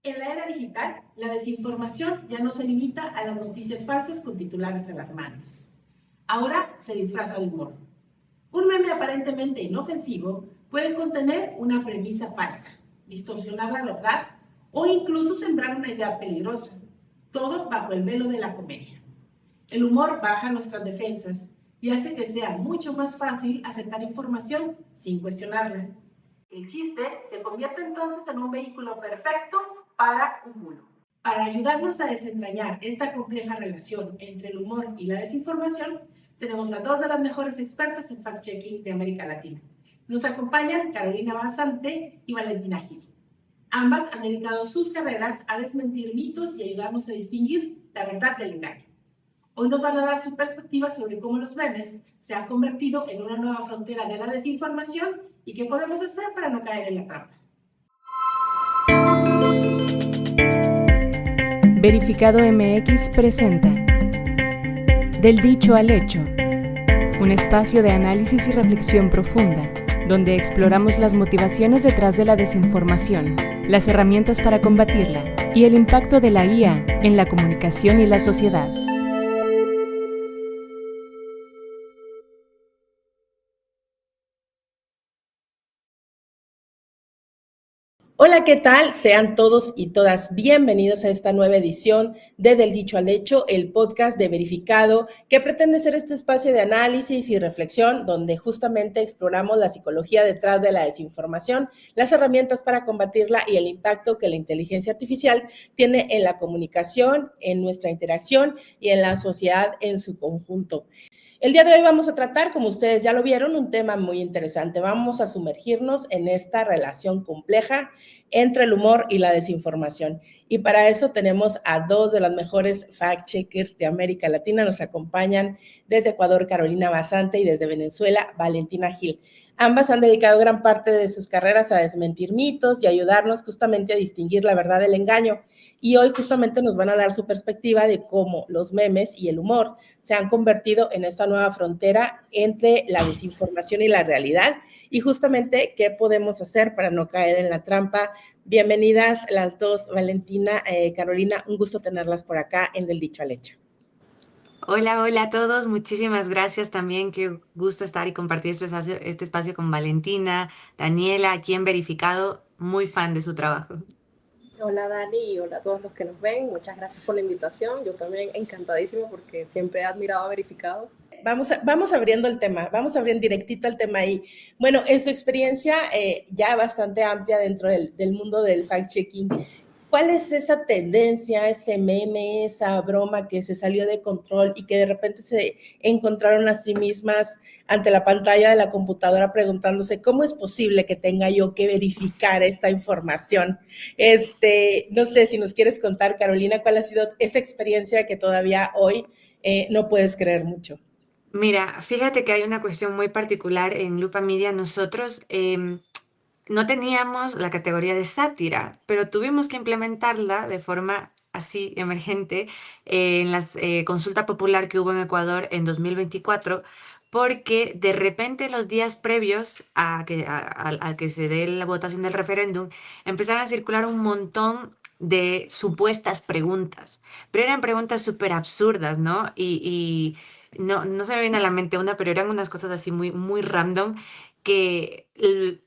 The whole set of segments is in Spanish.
En la era digital, la desinformación ya no se limita a las noticias falsas con titulares alarmantes. Ahora se disfraza de humor. Un meme aparentemente inofensivo puede contener una premisa falsa, distorsionar la verdad o incluso sembrar una idea peligrosa, todo bajo el velo de la comedia. El humor baja nuestras defensas y hace que sea mucho más fácil aceptar información sin cuestionarla. El chiste se convierte entonces en un vehículo perfecto para un bulo. Para ayudarnos a desentrañar esta compleja relación entre el humor y la desinformación, tenemos a dos de las mejores expertas en fact-checking de América Latina. Nos acompañan Carolina Basante y Valentina Gil. Ambas han dedicado sus carreras a desmentir mitos y ayudarnos a distinguir la verdad del engaño. Hoy nos van a dar su perspectiva sobre cómo los memes se han convertido en una nueva frontera de la desinformación y qué podemos hacer para no caer en la trampa. Verificado MX presenta Del dicho al hecho, un espacio de análisis y reflexión profunda, donde exploramos las motivaciones detrás de la desinformación, las herramientas para combatirla y el impacto de la IA en la comunicación y la sociedad. Hola, ¿qué tal? Sean todos y todas bienvenidos a esta nueva edición de Del Dicho al Hecho, el podcast de Verificado, que pretende ser este espacio de análisis y reflexión donde justamente exploramos la psicología detrás de la desinformación, las herramientas para combatirla y el impacto que la inteligencia artificial tiene en la comunicación, en nuestra interacción y en la sociedad en su conjunto. El día de hoy vamos a tratar, como ustedes ya lo vieron, un tema muy interesante. Vamos a sumergirnos en esta relación compleja entre el humor y la desinformación. Y para eso tenemos a dos de las mejores fact-checkers de América Latina. Nos acompañan desde Ecuador, Carolina Basante, y desde Venezuela, Valentina Gil. Ambas han dedicado gran parte de sus carreras a desmentir mitos y ayudarnos justamente a distinguir la verdad del engaño. Y hoy justamente nos van a dar su perspectiva de cómo los memes y el humor se han convertido en esta nueva frontera entre la desinformación y la realidad y justamente qué podemos hacer para no caer en la trampa. Bienvenidas las dos, Valentina, Carolina, un gusto tenerlas por acá en Del Dicho al Hecho. Hola, hola a todos, muchísimas gracias también, qué gusto estar y compartir este espacio con Valentina, Daniela, aquí en Verificado, muy fan de su trabajo. Hola Dani y hola a todos los que nos ven, muchas gracias por la invitación, yo también encantadísimo porque siempre he admirado a Verificado. Vamos abriendo el tema, vamos abriendo directito el tema ahí. Bueno, en su experiencia ya bastante amplia dentro del mundo del fact-checking, ¿cuál es esa tendencia, ese meme, esa broma que se salió de control y que de repente se encontraron a sí mismas ante la pantalla de la computadora preguntándose cómo es posible que tenga yo que verificar esta información? No sé si nos quieres contar, Carolina, cuál ha sido esa experiencia que todavía hoy no puedes creer mucho. Mira, fíjate que hay una cuestión muy particular en Lupa Media. Nosotros no teníamos la categoría de sátira, pero tuvimos que implementarla de forma así emergente en la consulta popular que hubo en Ecuador en 2024, porque de repente los días previos a que se dé la votación del referéndum, empezaron a circular un montón de supuestas preguntas, pero eran preguntas súper absurdas, ¿no? No se me viene a la mente una, pero eran unas cosas así muy, muy random que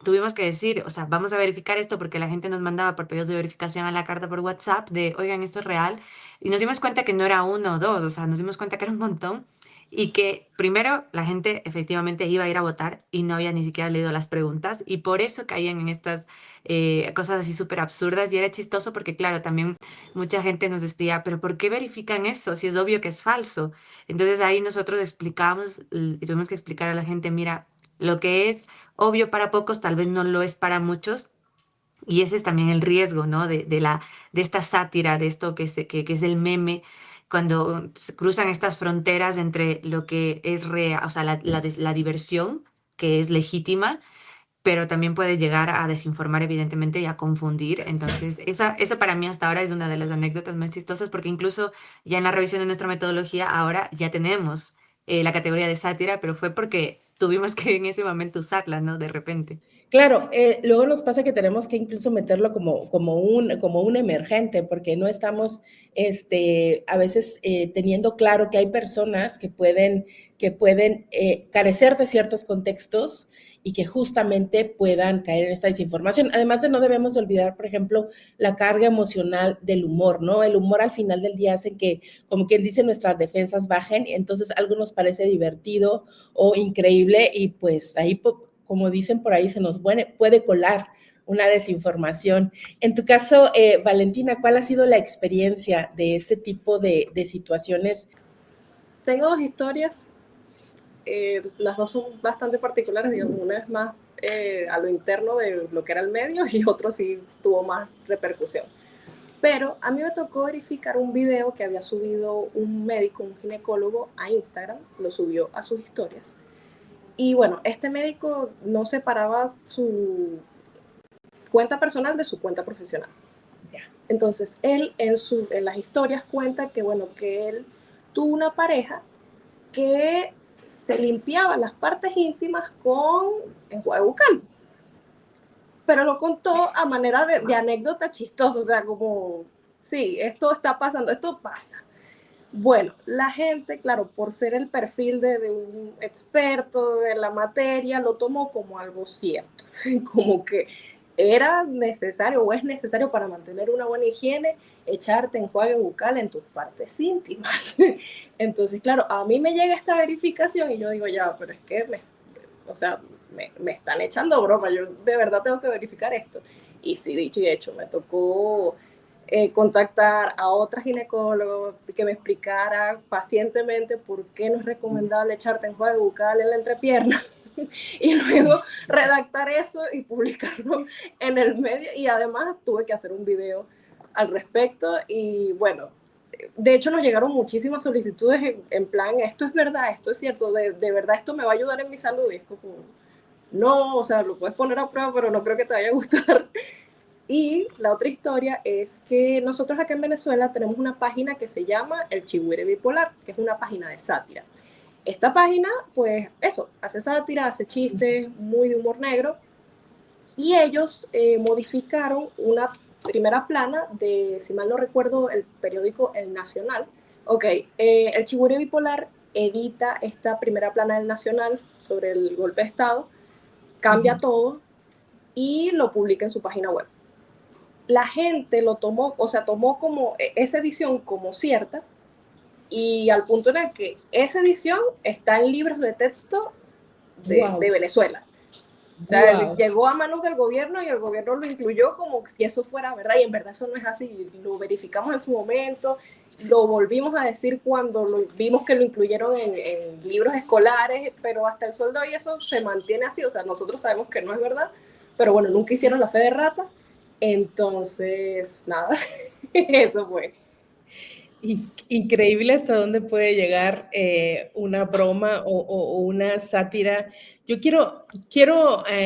tuvimos que decir, o sea, vamos a verificar esto porque la gente nos mandaba por pedidos de verificación a la carta por WhatsApp de, oigan, esto es real. Y nos dimos cuenta que no era uno o dos, o sea, nos dimos cuenta que era un montón y que primero la gente efectivamente iba a ir a votar y no había ni siquiera leído las preguntas y por eso caían en estas cosas así súper absurdas y era chistoso porque, claro, también mucha gente nos decía, pero ¿por qué verifican eso si es obvio que es falso? Entonces ahí nosotros explicábamos y tuvimos que explicar a la gente, mira, lo que es obvio para pocos, tal vez no lo es para muchos. Y ese es también el riesgo, ¿no? De esta sátira, de esto que es el meme, cuando se cruzan estas fronteras entre lo que es real, o sea, la diversión, que es legítima, pero también puede llegar a desinformar, evidentemente, y a confundir. Entonces, esa para mí hasta ahora es una de las anécdotas más chistosas, porque incluso ya en la revisión de nuestra metodología, ahora ya tenemos la categoría de sátira, pero fue porque tuvimos que en ese momento usarla, ¿no? De repente. Claro, luego nos pasa que tenemos que incluso meterlo como un emergente, porque no estamos a veces teniendo claro que hay personas que pueden carecer de ciertos contextos y que justamente puedan caer en esta desinformación. Además de no debemos de olvidar, por ejemplo, la carga emocional del humor, ¿no? El humor al final del día hace que, como quien dice, nuestras defensas bajen, y entonces algo nos parece divertido o increíble y pues ahí, como dicen por ahí, se nos puede colar una desinformación. En tu caso, Valentina, ¿cuál ha sido la experiencia de este tipo de situaciones? Tengo dos historias, las dos son bastante particulares, digamos, una es más a lo interno de lo que era el medio y otro sí tuvo más repercusión. Pero a mí me tocó verificar un video que había subido un médico, un ginecólogo, a Instagram, lo subió a sus historias. Y bueno, este médico no separaba su cuenta personal de su cuenta profesional. Entonces, él en las historias cuenta que, bueno, que él tuvo una pareja que se limpiaba las partes íntimas con enjuague bucal. Pero lo contó a manera de anécdota chistosa, o sea, como, sí, esto está pasando, esto pasa. Bueno, la gente, claro, por ser el perfil de un experto de la materia, lo tomó como algo cierto, como que era necesario o es necesario para mantener una buena higiene echarte enjuague bucal en tus partes íntimas. Entonces, claro, a mí me llega esta verificación y yo digo, ya, pero es que me están echando broma, yo de verdad tengo que verificar esto. Y sí, dicho y hecho, me tocó contactar a otra ginecóloga que me explicara pacientemente por qué no es recomendable echarte enjuague bucal en la entrepierna y luego redactar eso y publicarlo en el medio, y además tuve que hacer un video al respecto. Y bueno, de hecho nos llegaron muchísimas solicitudes en plan, esto es verdad, esto es cierto, de verdad esto me va a ayudar en mi salud, y es como, no, o sea, lo puedes poner a prueba, pero no creo que te vaya a gustar. Y la otra historia es que nosotros acá en Venezuela tenemos una página que se llama El Chigüire Bipolar, que es una página de sátira. Esta página, pues eso, hace sátira, hace chistes, muy de humor negro, y ellos modificaron una primera plana de, si mal no recuerdo, el periódico El Nacional. Ok, el Chigüire Bipolar edita esta primera plana del Nacional sobre el golpe de Estado, cambia todo y lo publica en su página web. La gente lo tomó, o sea, tomó como esa edición como cierta, y al punto en el que esa edición está en libros de texto de Venezuela. O sea, llegó a manos del gobierno y el gobierno lo incluyó como si eso fuera verdad, y en verdad eso no es así. Lo verificamos en su momento, lo volvimos a decir cuando vimos que lo incluyeron en libros escolares, pero hasta el sol de hoy eso se mantiene así. O sea, nosotros sabemos que no es verdad, pero bueno, nunca hicieron la fe de rata. Entonces, nada, eso fue. Increíble hasta dónde puede llegar una broma o una sátira. Yo quiero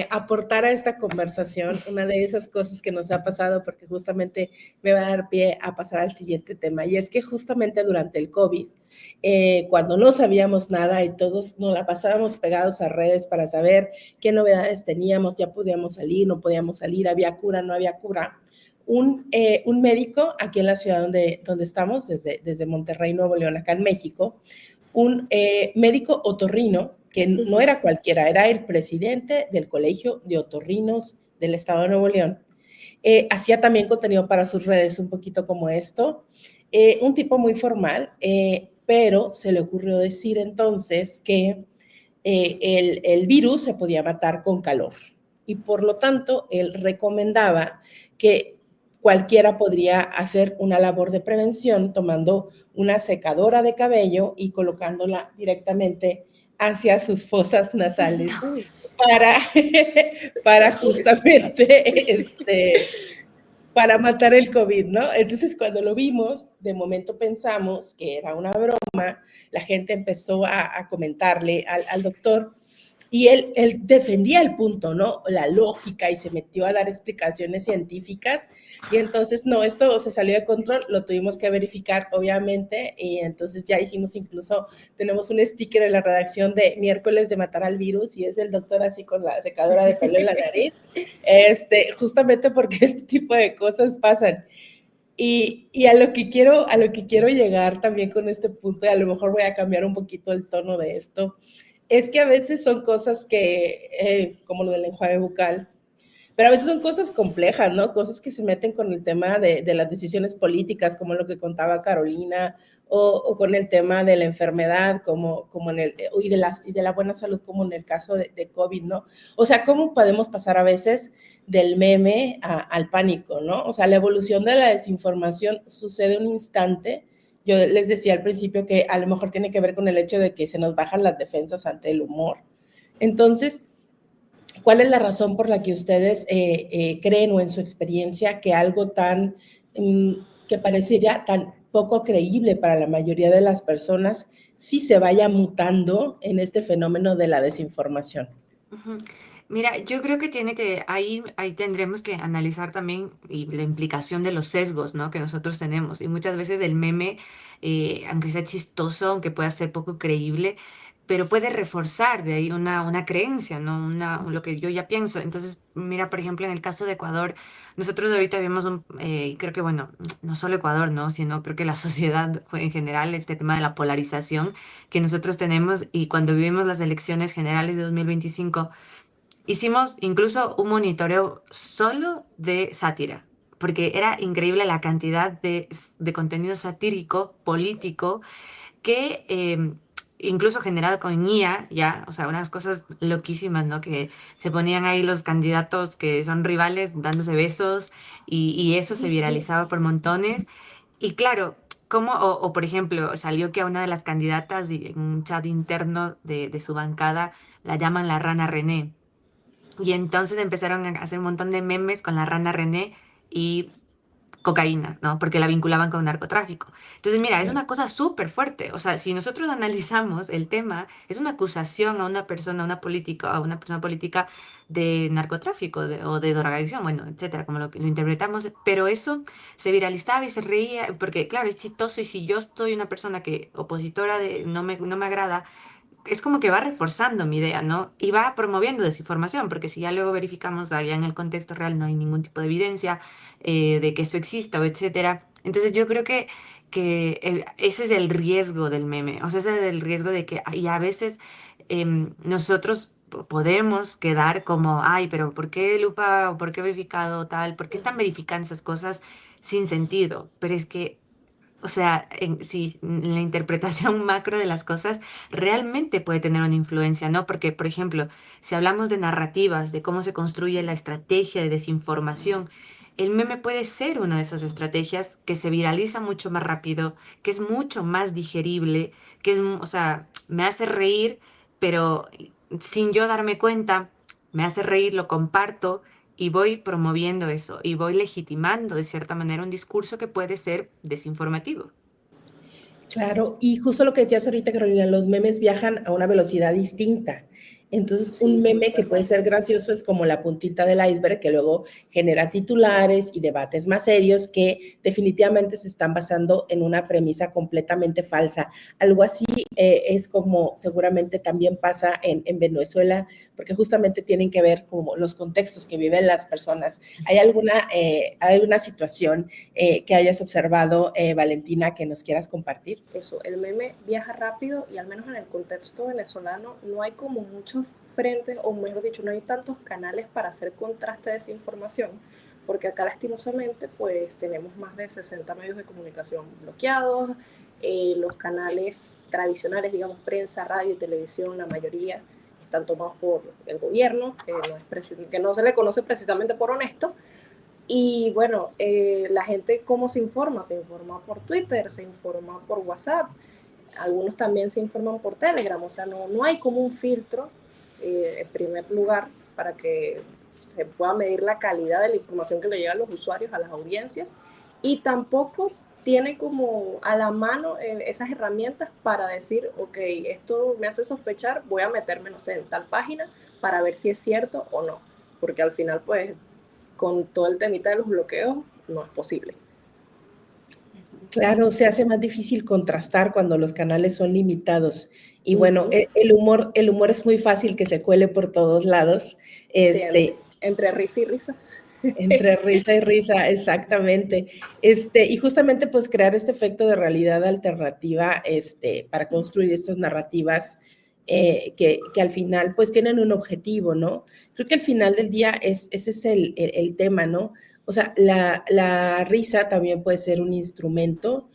aportar a esta conversación una de esas cosas que nos ha pasado, porque justamente me va a dar pie a pasar al siguiente tema, y es que justamente durante el COVID, cuando no sabíamos nada y todos nos la pasábamos pegados a redes para saber qué novedades teníamos, ya podíamos salir, no podíamos salir, había cura, no había cura. Un médico aquí en la ciudad donde estamos, desde Monterrey, Nuevo León, acá en México, un médico otorrino, que no era cualquiera, era el presidente del Colegio de Otorrinos del Estado de Nuevo León. Hacía también contenido para sus redes, un poquito como esto. Un tipo muy formal, pero se le ocurrió decir entonces que el virus se podía matar con calor, y por lo tanto él recomendaba que cualquiera podría hacer una labor de prevención tomando una secadora de cabello y colocándola directamente hacia sus fosas nasales para justamente para matar el COVID, ¿no? Entonces, cuando lo vimos, de momento pensamos que era una broma, la gente empezó a comentarle al doctor, Y él defendía el punto, ¿no? La lógica y se metió a dar explicaciones científicas y entonces, no, esto se salió de control, lo tuvimos que verificar, obviamente, y entonces ya hicimos incluso, tenemos un sticker en la redacción de miércoles de matar al virus y es el doctor así con la secadora de pelo en la nariz, justamente porque este tipo de cosas pasan. Y a lo que quiero llegar también con este punto, y a lo mejor voy a cambiar un poquito el tono de esto, es que a veces son cosas que, como lo del enjuague bucal, pero a veces son cosas complejas, ¿no? Cosas que se meten con el tema de las decisiones políticas, como lo que contaba Carolina, o con el tema de la enfermedad, como en el, y de la buena salud, como en el caso de COVID, ¿no? O sea, ¿cómo podemos pasar a veces del meme al pánico, ¿no? O sea, la evolución de la desinformación sucede un instante. Yo les decía al principio que a lo mejor tiene que ver con el hecho de que se nos bajan las defensas ante el humor. Entonces, ¿cuál es la razón por la que ustedes creen o en su experiencia que algo tan, que parecería tan poco creíble para la mayoría de las personas, sí se vaya mutando en este fenómeno de la desinformación? Ujú. Mira, yo creo que ahí tendremos que analizar también y la implicación de los sesgos, ¿no? Que nosotros tenemos. Y muchas veces el meme, aunque sea chistoso, aunque pueda ser poco creíble, pero puede reforzar de ahí una creencia, ¿no? Lo que yo ya pienso. Entonces, mira, por ejemplo, en el caso de Ecuador, nosotros ahorita vemos y creo que, bueno, no solo Ecuador, ¿no? Sino creo que la sociedad en general, este tema de la polarización que nosotros tenemos y cuando vivimos las elecciones generales de 2025, hicimos incluso un monitoreo solo de sátira, porque era increíble la cantidad de contenido satírico, político, que incluso generado con IA, ya, o sea, unas cosas loquísimas, ¿no? Que se ponían ahí los candidatos que son rivales dándose besos y eso se viralizaba por montones. Y claro, o por ejemplo, salió que a una de las candidatas en un chat interno de su bancada la llaman la rana René. Y entonces empezaron a hacer un montón de memes con la rana René y cocaína, ¿no? Porque la vinculaban con narcotráfico. Entonces, mira, es una cosa súper fuerte. O sea, si nosotros analizamos el tema, es una acusación a una persona, a una persona política de narcotráfico o de drogadicción, bueno, etcétera, como lo interpretamos. Pero eso se viralizaba y se reía, porque claro, es chistoso y si yo soy una persona que opositora de no me agrada, es como que va reforzando mi idea, ¿no? Y va promoviendo desinformación, porque si ya luego verificamos allá en el contexto real no hay ningún tipo de evidencia de que esto exista o etcétera. Entonces yo creo que ese es el riesgo del meme, o sea, ese es el riesgo de que, y a veces nosotros podemos quedar como, ay, pero ¿por qué lupa o por qué verificado tal? ¿Por qué están verificando esas cosas sin sentido? Pero es que o sea, si la interpretación macro de las cosas realmente puede tener una influencia, ¿no? Porque, por ejemplo, si hablamos de narrativas, de cómo se construye la estrategia de desinformación, el meme puede ser una de esas estrategias que se viraliza mucho más rápido, que es mucho más digerible, o sea, me hace reír, pero sin yo darme cuenta, me hace reír, lo comparto y voy promoviendo eso y voy legitimando de cierta manera un discurso que puede ser desinformativo. Claro, y justo lo que decías ahorita, Carolina, los memes viajan a una velocidad distinta. Entonces, un Sí, meme que súper. puede ser gracioso es como la puntita del iceberg que luego genera titulares y debates más serios que definitivamente se están basando en una premisa completamente falsa. Algo así es como seguramente también pasa en Venezuela, porque justamente tienen que ver como los contextos que viven las personas. ¿Hay alguna situación que hayas observado, Valentina, que nos quieras compartir? Eso, el meme viaja rápido y al menos en el contexto venezolano no hay como muchos frentes, o mejor dicho, no hay tantos canales para hacer contraste de esa información, porque acá lastimosamente pues tenemos más de 60 medios de comunicación bloqueados, los canales tradicionales, digamos prensa, radio y televisión, la mayoría están tomados por el gobierno, que no se le conoce precisamente por honesto. Y bueno, la gente cómo se informa por Twitter, se informa por WhatsApp, algunos también se informan por Telegram, o sea, no hay como un filtro, en primer lugar, para que se pueda medir la calidad de la información que le llega a los usuarios, a las audiencias, y tampoco tiene como a la mano esas herramientas para decir, ok, esto me hace sospechar, voy a meterme, no sé, en tal página para ver si es cierto o no, porque al final, pues, con todo el temita de los bloqueos, no es posible. Claro, se hace más difícil contrastar cuando los canales son limitados. Y bueno, el humor es muy fácil que se cuele por todos lados. Sí, entre risa y risa. Entre risa y risa, exactamente. Y justamente pues crear este efecto de realidad alternativa, para construir estas narrativas que al final pues tienen un objetivo, ¿no? Creo que al final del día ese es el tema, ¿no? O sea, la risa también puede ser un instrumento,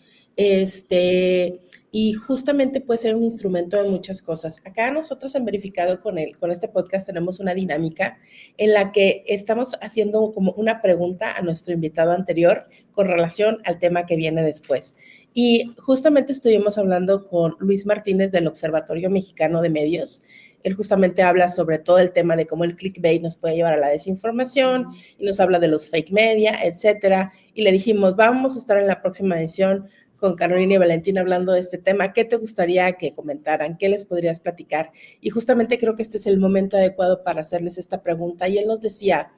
y justamente puede ser un instrumento de muchas cosas. Acá nosotros en Verificado con este podcast tenemos una dinámica en la que estamos haciendo como una pregunta a nuestro invitado anterior con relación al tema que viene después. Y justamente estuvimos hablando con Luis Martínez del Observatorio Mexicano de Medios. Él justamente habla sobre todo el tema de cómo el clickbait nos puede llevar a la desinformación y nos habla de los fake media, etcétera. Y le dijimos, vamos a estar en la próxima edición con Carolina y Valentina hablando de este tema. ¿Qué te gustaría que comentaran? ¿Qué les podrías platicar? Y justamente creo que este es el momento adecuado para hacerles esta pregunta. Y él nos decía,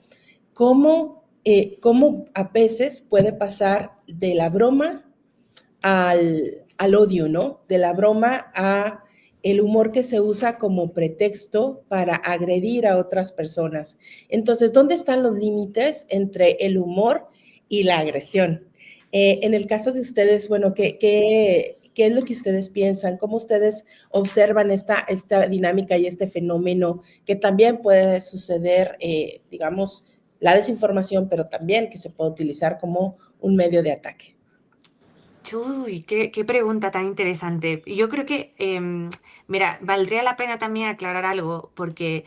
¿cómo a veces puede pasar de la broma al odio, ¿no? De la broma a el humor que se usa como pretexto para agredir a otras personas. Entonces, ¿dónde están los límites entre el humor y la agresión? En el caso de ustedes, bueno, ¿qué es lo que ustedes piensan? ¿Cómo ustedes observan esta dinámica y este fenómeno que también puede suceder, digamos, la desinformación, pero también que se puede utilizar como un medio de ataque? Uy, qué pregunta tan interesante. Yo creo que, mira, valdría la pena también aclarar algo, porque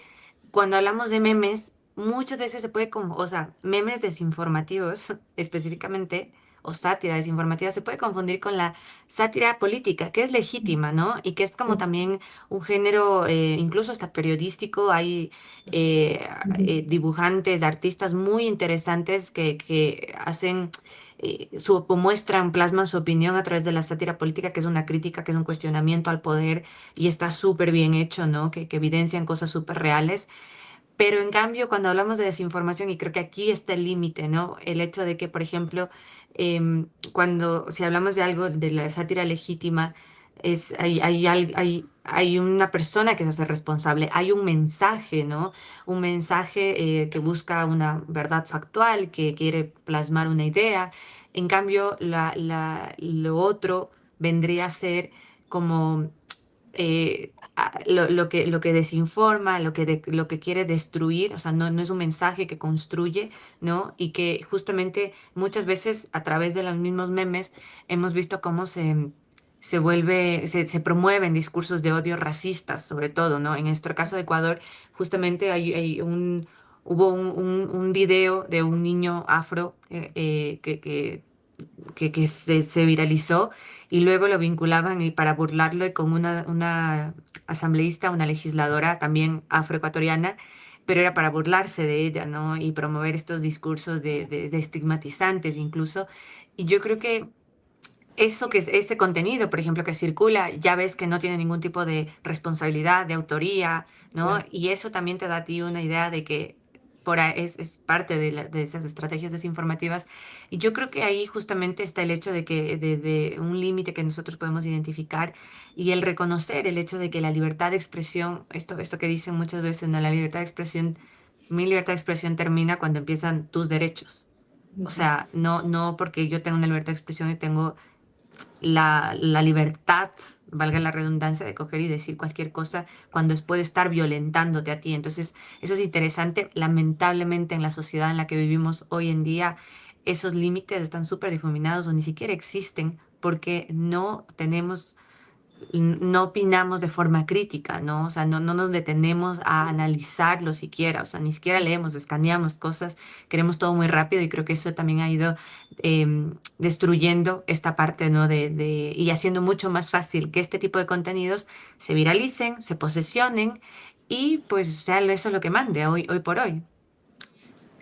cuando hablamos de memes, muchas veces se puede, o sea, memes desinformativos específicamente, o sátira desinformativa, se puede confundir con la sátira política, que es legítima, ¿no? Y que es como también un género, incluso hasta periodístico, hay dibujantes, artistas muy interesantes que hacen muestran, plasman su opinión a través de la sátira política, que es una crítica, que es un cuestionamiento al poder y está súper bien hecho, ¿no? Que evidencian cosas súper reales. Pero en cambio, cuando hablamos de desinformación, y creo que aquí está el límite, ¿no? El hecho de que, por ejemplo, si hablamos de algo de la sátira legítima, hay una persona que se hace responsable, hay un mensaje, ¿no? Un mensaje que busca una verdad factual, que quiere plasmar una idea. En cambio, lo otro vendría a ser como lo que desinforma, lo que quiere destruir, o sea, no es un mensaje que construye, ¿no? Y que justamente muchas veces a través de los mismos memes hemos visto cómo se promueven discursos de odio racistas, sobre todo, ¿no? En nuestro caso de Ecuador, justamente hubo un video de un niño afro que se viralizó y luego lo vinculaban y para burlarlo con una asambleísta, una legisladora también afroecuatoriana, pero era para burlarse de ella, ¿no? Y promover estos discursos de estigmatizantes incluso. Y yo creo que ese contenido, por ejemplo, que circula, ya ves que no tiene ningún tipo de responsabilidad, de autoría, ¿no? Claro. Y eso también te da a ti una idea de que es parte de esas estrategias desinformativas. Y yo creo que ahí justamente está el hecho de un límite que nosotros podemos identificar y el reconocer el hecho de que la libertad de expresión, esto que dicen muchas veces, ¿no? La libertad de expresión, mi libertad de expresión termina cuando empiezan tus derechos. O sea, no porque yo tengo una libertad de expresión y tengo la libertad, valga la redundancia, de coger y decir cualquier cosa cuando puede estar violentándote a ti. Entonces, eso es interesante. Lamentablemente, en la sociedad en la que vivimos hoy en día, esos límites están súper difuminados o ni siquiera existen porque no opinamos de forma crítica, ¿no? O sea, no nos detenemos a analizarlo siquiera, o sea, ni siquiera leemos, escaneamos cosas, queremos todo muy rápido y creo que eso también ha ido destruyendo esta parte, ¿no? Y haciendo mucho más fácil que este tipo de contenidos se viralicen, se posesionen y pues sea eso lo que mande hoy por hoy.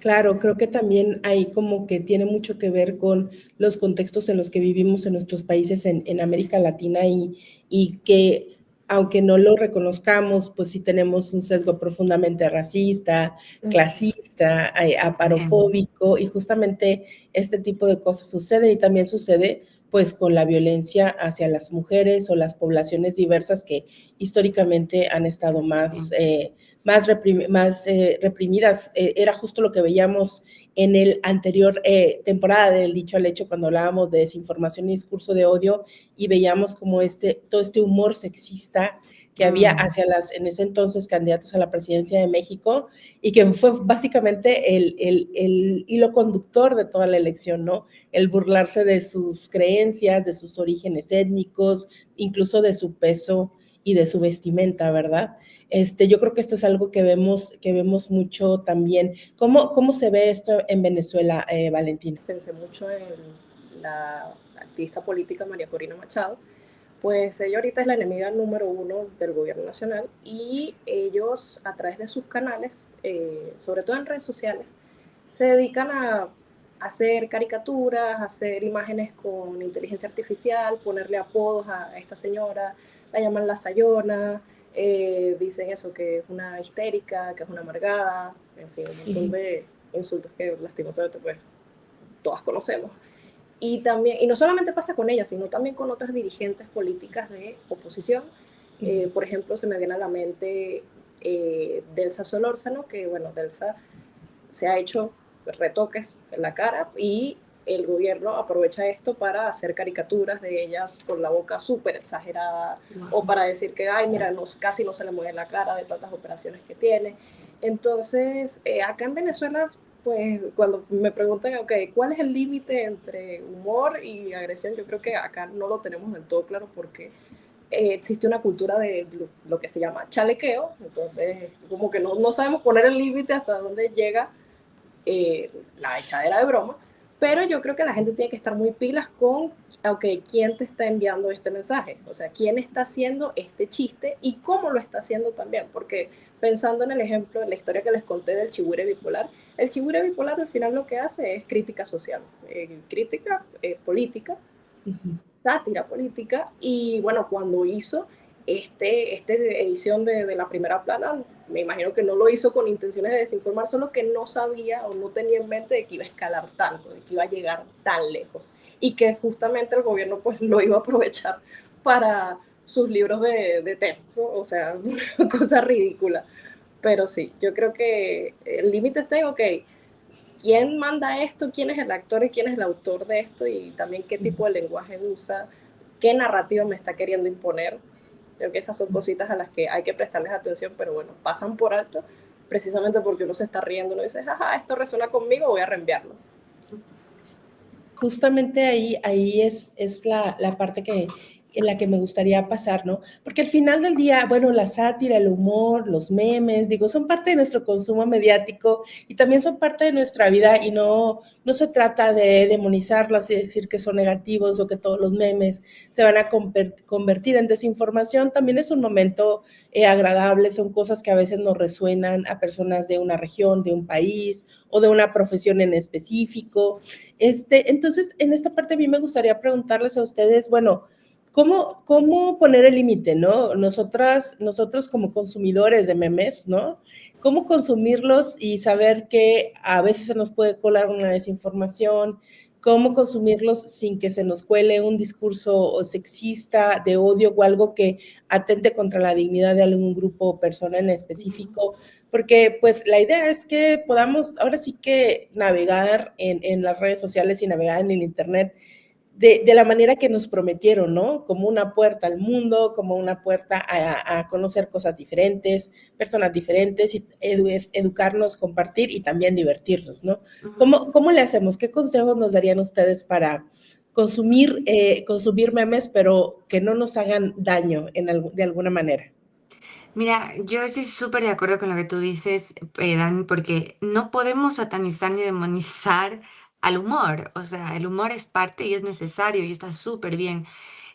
Claro, creo que también ahí como que tiene mucho que ver con los contextos en los que vivimos en nuestros países en América Latina y que aunque no lo reconozcamos, pues sí tenemos un sesgo profundamente racista, clasista, Em, aparofóbico y justamente este tipo de cosas suceden y también sucede pues con la violencia hacia las mujeres o las poblaciones diversas que históricamente han estado más sí. reprimidas. Era justo lo que veíamos en el anterior temporada del Dicho al Hecho, cuando hablábamos de desinformación y discurso de odio, y veíamos como todo este humor sexista que había Mm, hacia las, en ese entonces, candidatas a la presidencia de México, y que fue básicamente el hilo conductor de toda la elección, ¿no? El burlarse de sus creencias, de sus orígenes étnicos, incluso de su peso y de su vestimenta, ¿verdad? Yo creo que esto es algo que vemos mucho también. ¿Cómo se ve esto en Venezuela, Valentina? Pensé mucho en la activista política María Corina Machado, pues ella ahorita es la enemiga número uno del gobierno nacional y ellos a través de sus canales, sobre todo en redes sociales, se dedican a hacer caricaturas, a hacer imágenes con inteligencia artificial, ponerle apodos a esta señora, la llaman la Sayona, dicen eso, que es una histérica, que es una amargada, en fin, un montón de insultos que lastimosamente pues todas conocemos. Y también, y no solamente pasa con ella, sino también con otras dirigentes políticas de oposición. Por ejemplo, se me viene a la mente Delsa Solórzano, que bueno, Delsa se ha hecho retoques en la cara y el gobierno aprovecha esto para hacer caricaturas de ellas con la boca súper exagerada o para decir que, ay, mira, casi no se le mueve la cara de tantas operaciones que tiene. Entonces, acá en Venezuela, pues cuando me preguntan, ok, ¿cuál es el límite entre humor y agresión? Yo creo que acá no lo tenemos del todo claro porque existe una cultura de lo que se llama chalequeo, entonces como que no sabemos poner el límite hasta dónde llega la echadera de broma, pero yo creo que la gente tiene que estar muy pilas con, ok, quién te está enviando este mensaje, o sea, quién está haciendo este chiste y cómo lo está haciendo también, porque pensando en el ejemplo, en la historia que les conté del chigüire bipolar, el chigüire bipolar al final lo que hace es crítica social, crítica política, Uh -huh. sátira política, y bueno, cuando hizo este edición de la primera plana, me imagino que no lo hizo con intenciones de desinformar, solo que no sabía o no tenía en mente de que iba a escalar tanto, de que iba a llegar tan lejos, y que justamente el gobierno pues lo iba a aprovechar para sus libros de texto, o sea, una cosa ridícula. Pero sí, yo creo que el límite está en, ok, quién manda esto, quién es el actor y quién es el autor de esto y también qué tipo de lenguaje usa, qué narrativa me está queriendo imponer. Creo que esas son cositas a las que hay que prestarles atención, pero bueno, pasan por alto precisamente porque uno se está riendo, uno dice, jaja, esto resuena conmigo, voy a reenviarlo. Justamente ahí es la parte en la que me gustaría pasar, ¿no? Porque al final del día, bueno, la sátira, el humor, los memes, digo, son parte de nuestro consumo mediático y también son parte de nuestra vida y no se trata de demonizarlas y decir que son negativos o que todos los memes se van a convertir en desinformación. También es un momento agradable, son cosas que a veces nos resuenan a personas de una región, de un país o de una profesión en específico. Entonces, en esta parte a mí me gustaría preguntarles a ustedes, bueno, ¿cómo poner el límite, no? Nosotros como consumidores de memes, ¿no? ¿Cómo consumirlos y saber que a veces se nos puede colar una desinformación? ¿Cómo consumirlos sin que se nos cuele un discurso sexista, de odio o algo que atente contra la dignidad de algún grupo o persona en específico? Porque pues la idea es que podamos ahora sí que navegar en las redes sociales y navegar en el internet de la manera que nos prometieron, ¿no? Como una puerta al mundo, como una puerta a conocer cosas diferentes, personas diferentes, y educarnos, compartir y también divertirnos, ¿no? ¿Cómo le hacemos? ¿Qué consejos nos darían ustedes para consumir memes, pero que no nos hagan daño de alguna manera? Mira, yo estoy súper de acuerdo con lo que tú dices, Dani, porque no podemos satanizar ni demonizar al humor. O sea, el humor es parte y es necesario y está súper bien.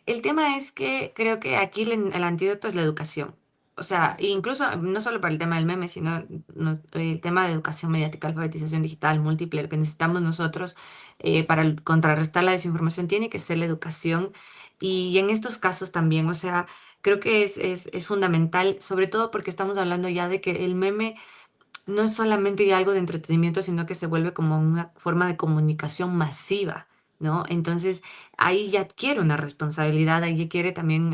El tema es que creo que aquí el antídoto es la educación. o sea, incluso no solo para el tema del meme, sino el tema de educación mediática, alfabetización digital múltiple, lo que necesitamos nosotros para contrarrestar la desinformación tiene que ser la educación. Y en estos casos también, o sea, creo que es fundamental, sobre todo porque estamos hablando ya de que el meme no es solamente ya algo de entretenimiento, sino que se vuelve como una forma de comunicación masiva, ¿no? Entonces, ahí ya adquiere una responsabilidad, ahí ya quiere también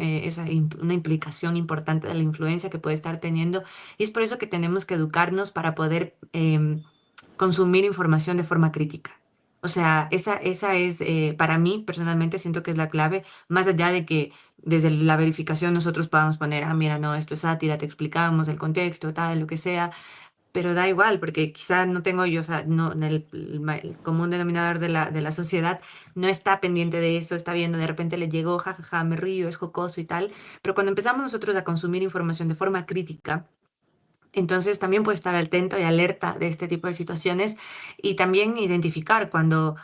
una implicación importante de la influencia que puede estar teniendo. Y es por eso que tenemos que educarnos para poder consumir información de forma crítica. O sea, esa es, para mí personalmente siento que es la clave, más allá de que desde la verificación nosotros podamos poner, ah, mira, no, esto es sátira, te explicamos el contexto, tal, lo que sea, pero da igual, porque quizás no tengo yo, o sea, no, el común denominador de la sociedad no está pendiente de eso, está viendo, de repente le llegó, jajaja, me río, es jocoso y tal, pero cuando empezamos nosotros a consumir información de forma crítica, entonces también puede estar atento y alerta de este tipo de situaciones y también identificar cuando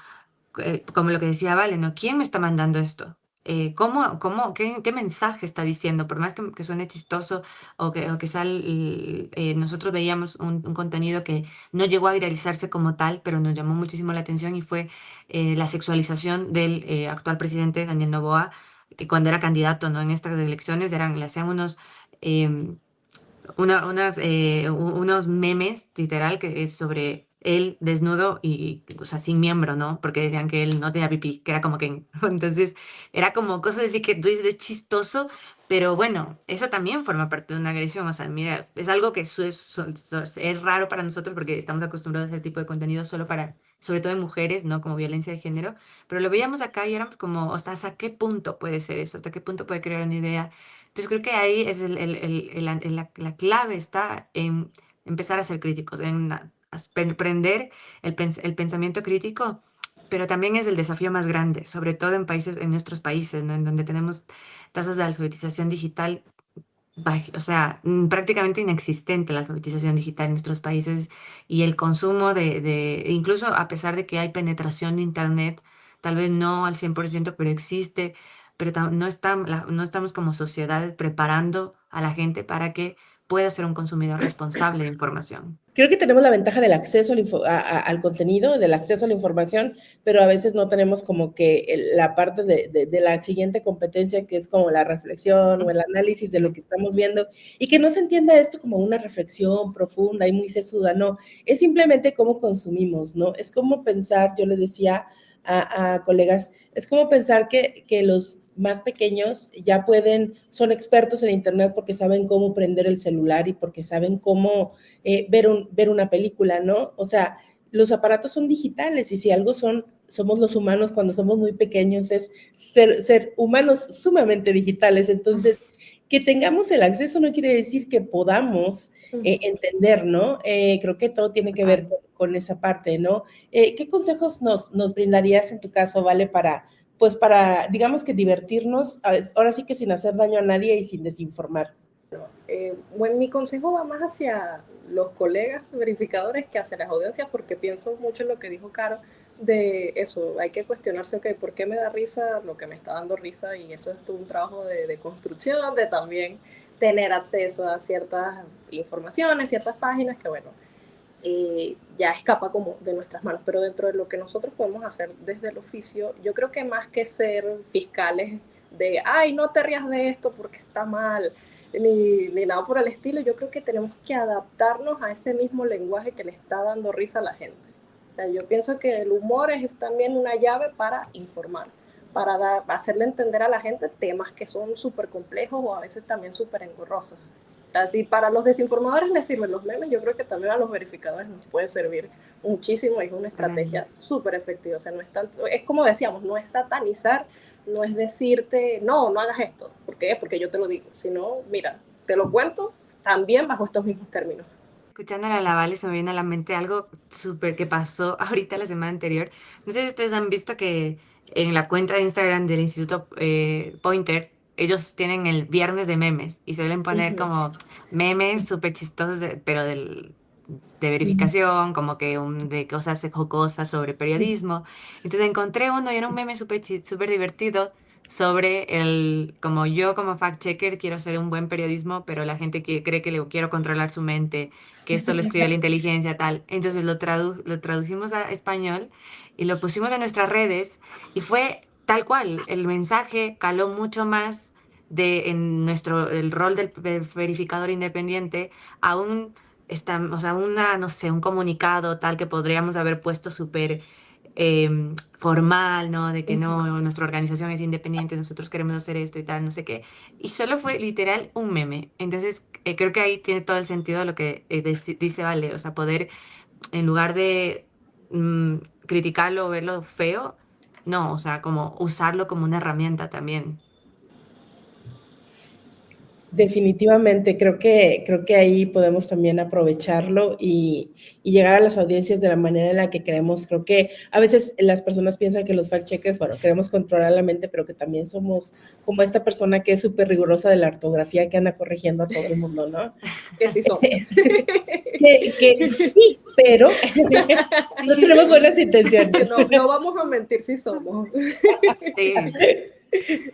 como lo que decía Vale, ¿no? ¿Quién me está mandando esto? ¿Qué mensaje está diciendo? Por más que suene chistoso o que nosotros veíamos un contenido que no llegó a viralizarse como tal, pero nos llamó muchísimo la atención y fue la sexualización del actual presidente Daniel Noboa, que cuando era candidato, ¿no? En estas elecciones le hacían em, unos memes, literal, que es sobre él desnudo y, o sea, sin miembro, ¿no? Porque decían que él no tenía pipí, que era como que... Entonces, era como cosas así que tú dices, es chistoso, pero bueno, eso también forma parte de una agresión. O sea, mira, es algo que es raro para nosotros porque estamos acostumbrados a ese tipo de contenido solo para, sobre todo en mujeres, ¿no? Como violencia de género. Pero lo veíamos acá y éramos como, o sea, ¿hasta qué punto puede ser eso? ¿Hasta qué punto puede crear una idea? Entonces creo que ahí es la clave está en empezar a ser críticos, en prender el pensamiento crítico, pero también es el desafío más grande, sobre todo en países, en nuestros países, ¿no? En donde tenemos tasas de alfabetización digital, o sea, prácticamente inexistente la alfabetización digital en nuestros países y el consumo incluso a pesar de que hay penetración de Internet, tal vez no al 100% pero existe, pero no estamos como sociedad preparando a la gente para que pueda ser un consumidor responsable de información. Creo que tenemos la ventaja del acceso al contenido, del acceso a la información, pero a veces no tenemos como que la parte de la siguiente competencia, que es como la reflexión o el análisis de lo que estamos viendo, y que no se entienda esto como una reflexión profunda y muy sesuda, no, es simplemente cómo consumimos, ¿no? Es como pensar, yo le decía a colegas, es como pensar que los más pequeños ya son expertos en Internet porque saben cómo prender el celular y porque saben cómo ver una película, ¿no? O sea, los aparatos son digitales y si algo somos los humanos cuando somos muy pequeños, es ser humanos sumamente digitales. Entonces, que tengamos el acceso no quiere decir que podamos entender, ¿no? Creo que todo tiene que ver con esa parte, ¿no? ¿Qué consejos nos brindarías en tu caso, Vale, pues digamos que divertirnos, ahora sí que sin hacer daño a nadie y sin desinformar? Bueno, mi consejo va más hacia los colegas verificadores que hacia las audiencias, porque pienso mucho en lo que dijo Caro, de eso, hay que cuestionarse, ok, ¿por qué me da risa lo que me está dando risa? Y eso es todo un trabajo de construcción, de también tener acceso a ciertas informaciones, ciertas páginas que, bueno, ya escapa como de nuestras manos, pero dentro de lo que nosotros podemos hacer desde el oficio, yo creo que más que ser fiscales de, ay, no te rías de esto porque está mal, ni nada por el estilo, yo creo que tenemos que adaptarnos a ese mismo lenguaje que le está dando risa a la gente. O sea, yo pienso que el humor es también una llave para informar, para hacerle entender a la gente temas que son súper complejos o a veces también súper engorrosos. O sea, si para los desinformadores les sirven los memes, yo creo que también a los verificadores nos puede servir muchísimo. Es una estrategia súper efectiva. O sea, no es tanto, es como decíamos, no es satanizar, no es decirte, no, no hagas esto. ¿Por qué? Porque yo te lo digo. Sino, mira, te lo cuento también bajo estos mismos términos. Escuchando a la Vale se me viene a la mente algo súper que pasó ahorita la semana anterior. No sé si ustedes han visto que en la cuenta de Instagram del Instituto Pointer, ellos tienen el viernes de memes y suelen poner como memes súper chistosos, pero de verificación, como que de cosas jocosas sobre periodismo. Entonces encontré uno y era un meme súper divertido sobre como yo como fact-checker quiero hacer un buen periodismo, pero la gente que cree que le quiero controlar su mente, que esto lo escribe la inteligencia, tal. Entonces lo traducimos a español y lo pusimos en nuestras redes y fue tal cual. El mensaje caló mucho más en el rol del verificador independiente a o sea, no sé, un comunicado tal que podríamos haber puesto súper formal, ¿no? De que no, nuestra organización es independiente, nosotros queremos hacer esto y tal, no sé qué. Y solo fue literal un meme. Entonces, creo que ahí tiene todo el sentido lo que dice Vale, o sea, poder, en lugar de criticarlo o verlo feo, no, o sea, como usarlo como una herramienta también. Definitivamente, creo que ahí podemos también aprovecharlo y llegar a las audiencias de la manera en la que queremos. Creo que a veces las personas piensan que los fact-checkers, bueno, queremos controlar la mente, pero que también somos como esta persona que es súper rigurosa de la ortografía, que anda corrigiendo a todo el mundo, ¿no? Que sí somos. que sí, pero no tenemos buenas intenciones. No vamos a mentir si somos. Sí.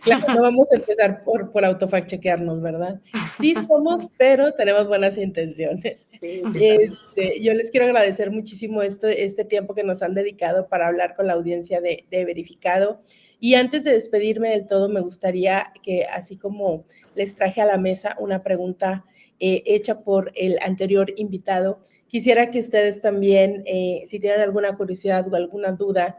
Claro, no vamos a empezar por autofact-chequearnos, ¿verdad? Sí somos, pero tenemos buenas intenciones. Sí, sí, Yo les quiero agradecer muchísimo este tiempo que nos han dedicado para hablar con la audiencia de Verificado. Y antes de despedirme del todo, me gustaría que, así como les traje a la mesa una pregunta hecha por el anterior invitado, quisiera que ustedes también, si tienen alguna curiosidad o alguna duda,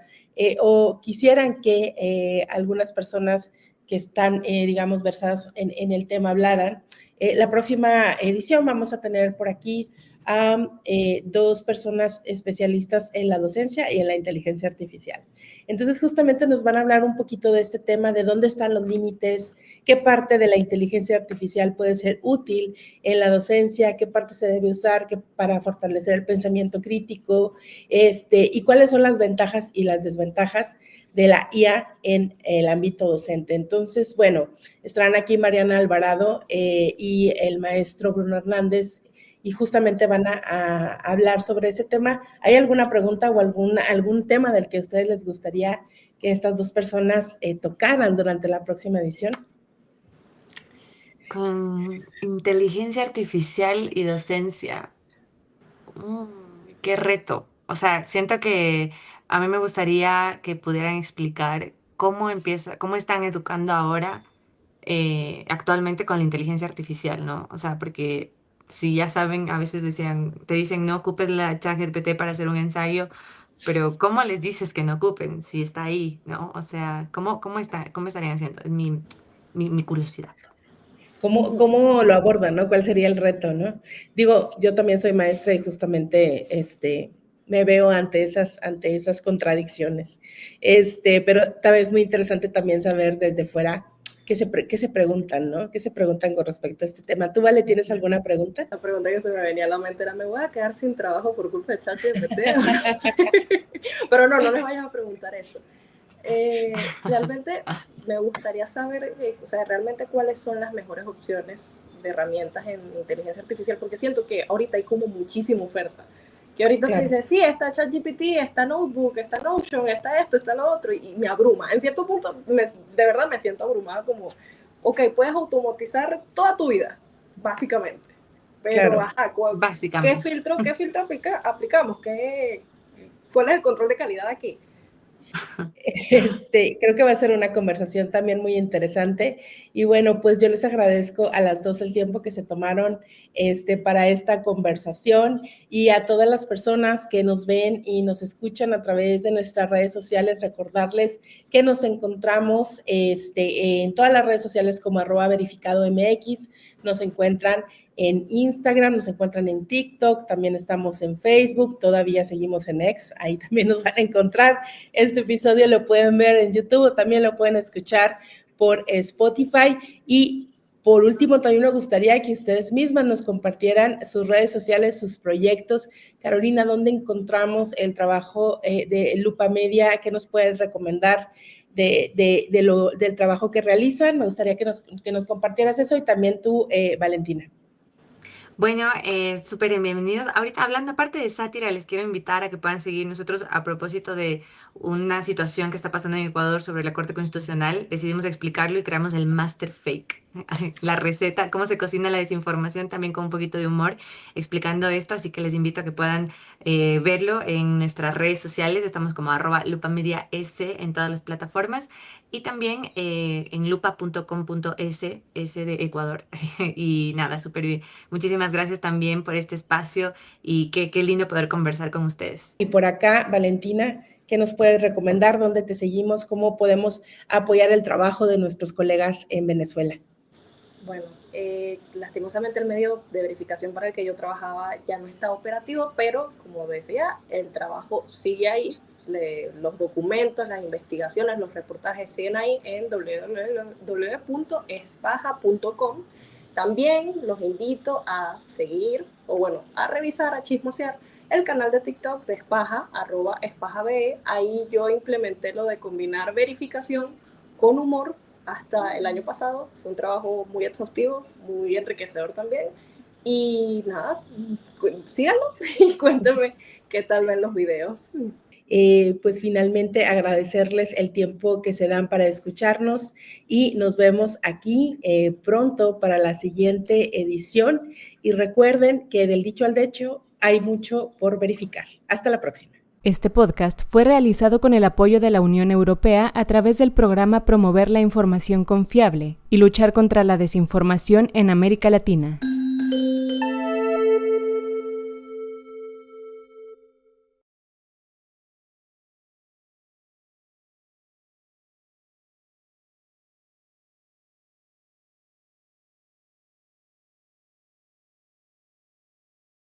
o quisieran que algunas personas que están, digamos, versadas en el tema hablaran. La próxima edición vamos a tener por aquí a dos personas especialistas en la docencia y en la inteligencia artificial. Entonces, justamente nos van a hablar un poquito de este tema, de dónde están los límites, qué parte de la inteligencia artificial puede ser útil en la docencia, qué parte se debe usar para fortalecer el pensamiento crítico, y cuáles son las ventajas y las desventajas de la IA en el ámbito docente. Entonces, bueno, estarán aquí Mariana Alvarado y el maestro Bruno Hernández y justamente van a hablar sobre ese tema. ¿Hay alguna pregunta o algún tema del que a ustedes les gustaría que estas dos personas tocaran durante la próxima edición? Con inteligencia artificial y docencia. Qué reto. O sea, siento que a mí me gustaría que pudieran explicar cómo están educando ahora, actualmente con la inteligencia artificial, ¿no? O sea, porque si ya saben, a veces te dicen no ocupes la ChatGPT para hacer un ensayo, pero ¿cómo les dices que no ocupen si está ahí, ¿no? O sea, ¿cómo estarían haciendo? Es mi curiosidad. ¿Cómo lo abordan, no? ¿Cuál sería el reto, no? Digo, yo también soy maestra y justamente me veo ante esas contradicciones. Pero tal vez muy interesante también saber desde fuera qué se preguntan, ¿no? ¿Qué se preguntan con respecto a este tema? ¿Tú, Vale, tienes alguna pregunta? La pregunta que se me venía a la mente era, ¿me voy a quedar sin trabajo por culpa de ChatGPT? Pero no les vayas a preguntar eso. Realmente me gustaría saber, o sea, realmente cuáles son las mejores opciones de herramientas en inteligencia artificial, porque siento que ahorita hay como muchísima oferta. Que ahorita te dicen, sí, está ChatGPT, está Notebook, está Notion, está esto, está lo otro, y me abruma. En cierto punto, de verdad me siento abrumada como, ok, puedes automatizar toda tu vida, básicamente. Pero, básicamente. ¿Qué filtro aplicamos? ¿Cuál es el control de calidad aquí? Creo que va a ser una conversación también muy interesante y bueno, pues yo les agradezco a las dos el tiempo que se tomaron para esta conversación y a todas las personas que nos ven y nos escuchan a través de nuestras redes sociales, recordarles que nos encontramos en todas las redes sociales como @verificado.mx, nos encuentran en Instagram, nos encuentran en TikTok, también estamos en Facebook, todavía seguimos en X, ahí también nos van a encontrar. Este episodio lo pueden ver en YouTube o también lo pueden escuchar por Spotify. Y por último, también me gustaría que ustedes mismas nos compartieran sus redes sociales, sus proyectos. Carolina, ¿dónde encontramos el trabajo de Lupa Media? ¿Qué nos puedes recomendar del trabajo que realizan? Me gustaría que nos compartieras eso y también tú, Valentina. Bueno, súper bienvenidos. Ahorita hablando aparte de sátira, les quiero invitar a que puedan seguir nosotros a propósito de una situación que está pasando en Ecuador sobre la Corte Constitucional. Decidimos explicarlo y creamos el Master Fake, la receta, cómo se cocina la desinformación, también con un poquito de humor, explicando esto. Así que les invito a que puedan verlo en nuestras redes sociales. Estamos como @lupamedias en todas las plataformas y también en lupa.com.es, S de Ecuador. Y nada, súper bien. Muchísimas gracias también por este espacio y qué lindo poder conversar con ustedes. Y por acá, Valentina, ¿qué nos puedes recomendar? ¿Dónde te seguimos? ¿Cómo podemos apoyar el trabajo de nuestros colegas en Venezuela? Bueno, lastimosamente el medio de verificación para el que yo trabajaba ya no está operativo, pero como decía, el trabajo sigue ahí. Los documentos, las investigaciones, los reportajes siguen ahí en www.espaja.com. También los invito a seguir, o bueno, a revisar, a chismosear el canal de TikTok de Espaja, @espajabe. Ahí yo implementé lo de combinar verificación con humor hasta el año pasado. Fue un trabajo muy exhaustivo, muy enriquecedor también. Y nada, síganlo y cuéntenme qué tal ven los videos. Pues finalmente agradecerles el tiempo que se dan para escucharnos y nos vemos aquí pronto para la siguiente edición. Y recuerden que del dicho al hecho hay mucho por verificar. Hasta la próxima. Este podcast fue realizado con el apoyo de la Unión Europea a través del programa Promover la Información Confiable y luchar contra la desinformación en América Latina.